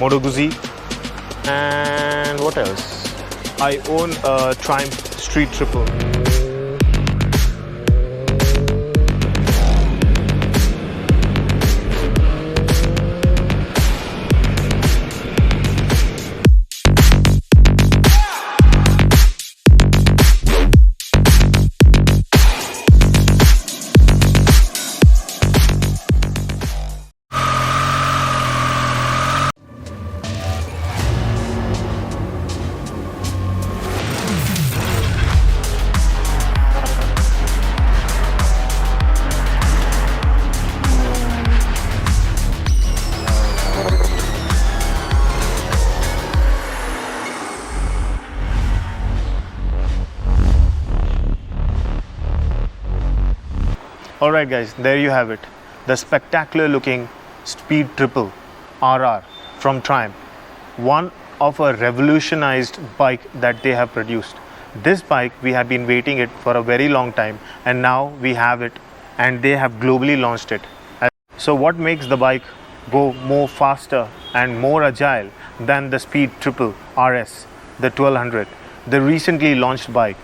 Moto Guzzi, and what else? I own a Triumph Street Triple. Alright guys, there you have it. The spectacular looking Speed Triple RR from Triumph. One of a revolutionized bike that they have produced. This bike, we have been waiting it for a very long time, and now we have it, and they have globally launched it. So what makes the bike go more faster and more agile than the Speed Triple RS, the 1200, the recently launched bike?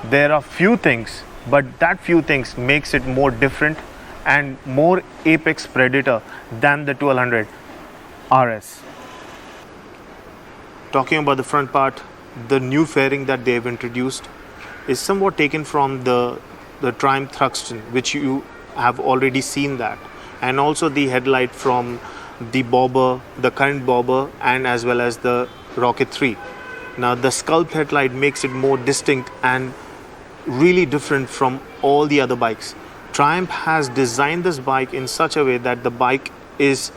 There are few things, but that few things makes it more different and more apex predator than the 1200 RS. Talking about the front part, the new fairing that they have introduced is somewhat taken from the Triumph Thruxton, which you have already seen that, and also the headlight from the Bobber, the current Bobber, and as well as the Rocket 3. Now the sculpt headlight makes it more distinct and really different from all the other bikes. Triumph has designed this bike in such a way that the bike is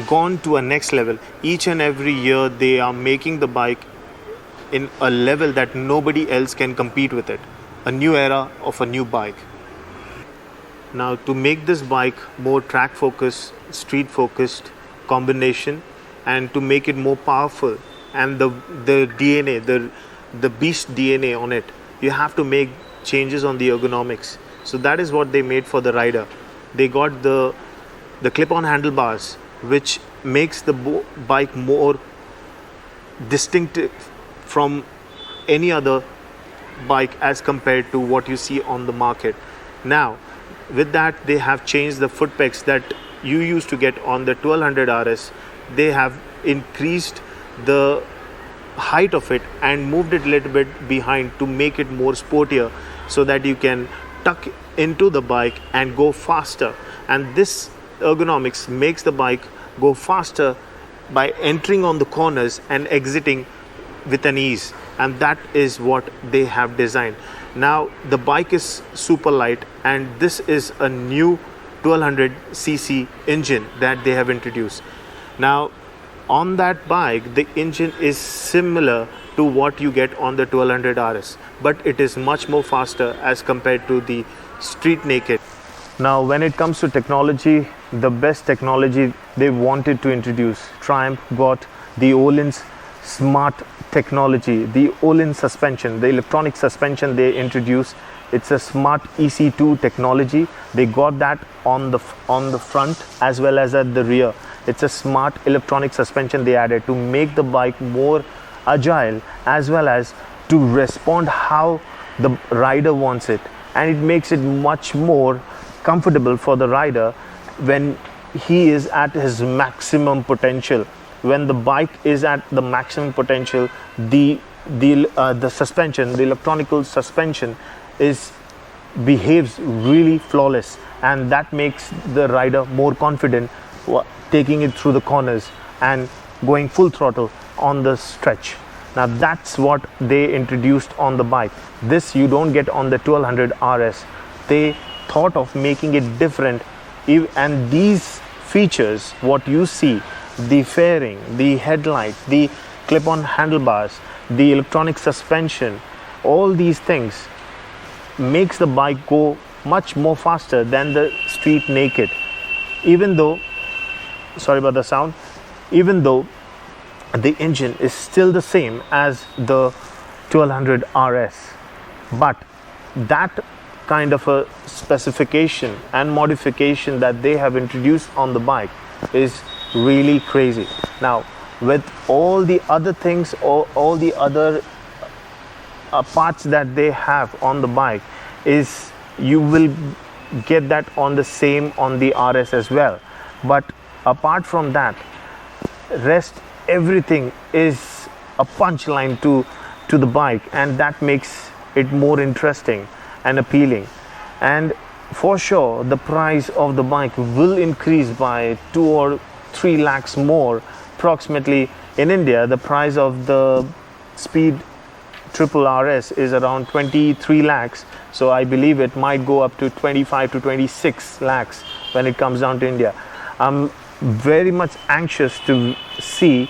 gone to a next level. Each and every year they are making the bike in a level that nobody else can compete with it. A new era of a new bike. Now to make this bike more track focused, street focused combination, and to make it more powerful, and the DNA, the beast DNA on it, you have to make changes on the ergonomics. So that is what they made for the rider. They got the clip-on handlebars, which makes the bike more distinctive from any other bike as compared to what you see on the market. Now with that, they have changed the foot pegs that you used to get on the 1200 RS. They have increased the height of it and moved it a little bit behind to make it more sportier, so that you can tuck into the bike and go faster. And this ergonomics makes the bike go faster by entering on the corners and exiting with an ease, and that is what they have designed. Now the bike is super light, and this is a new 1200cc engine that they have introduced. Now on that bike, the engine is similar to what you get on the 1200 RS, but it is much more faster as compared to the Street Naked. Now when it comes to technology, the best technology they wanted to introduce, Triumph got the Öhlins smart technology, the Öhlins suspension, the electronic suspension they introduced. It's a smart EC2 technology. They got that on the front as well as at the rear. It's a smart electronic suspension they added to make the bike more agile, as well as to respond how the rider wants it, and it makes it much more comfortable for the rider when he is at his maximum potential. When the bike is at the maximum potential, the suspension, the electronical suspension behaves really flawless, and that makes the rider more confident taking it through the corners and going full throttle on the stretch. Now that's what they introduced on the bike. This you don't get on the 1200 RS. They thought of making it different, and these features, what you see, the fairing, the headlight, the clip-on handlebars, the electronic suspension, all these things makes the bike go much more faster than the Street Naked. Even though, sorry about the sound, even though the engine is still the same as the 1200 RS, but that kind of a specification and modification that they have introduced on the bike is really crazy. Now with all the other things, or all the other parts that they have on the bike, is you will get that on the same on the RS as well. But apart from that, rest everything is a punchline to the bike, and that makes it more interesting and appealing. And for sure the price of the bike will increase by 2 or 3 lakhs more approximately. In India, the price of the Speed Triple RS is around 23 lakhs, so I believe it might go up to 25 to 26 lakhs when it comes down to India. I'm very much anxious to see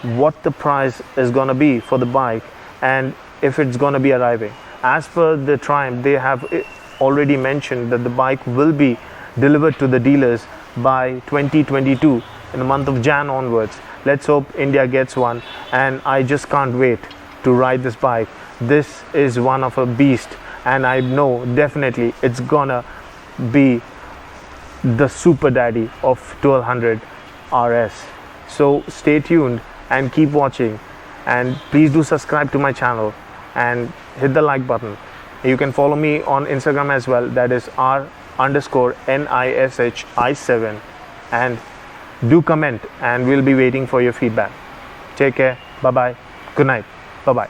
what the price is going to be for the bike and if it's going to be arriving. As per the Triumph, they have already mentioned that the bike will be delivered to the dealers by 2022, in the month of Jan onwards. Let's hope India gets one, and I just can't wait to ride this bike. This is one of a beast, and I know definitely it's gonna be the super daddy of 1200 RS. So stay tuned and keep watching, and please do subscribe to my channel and hit the like button. You can follow me on Instagram as well, that is R_NISHI7, and do comment, and we'll be waiting for your feedback. Take care, bye bye, good night, bye bye.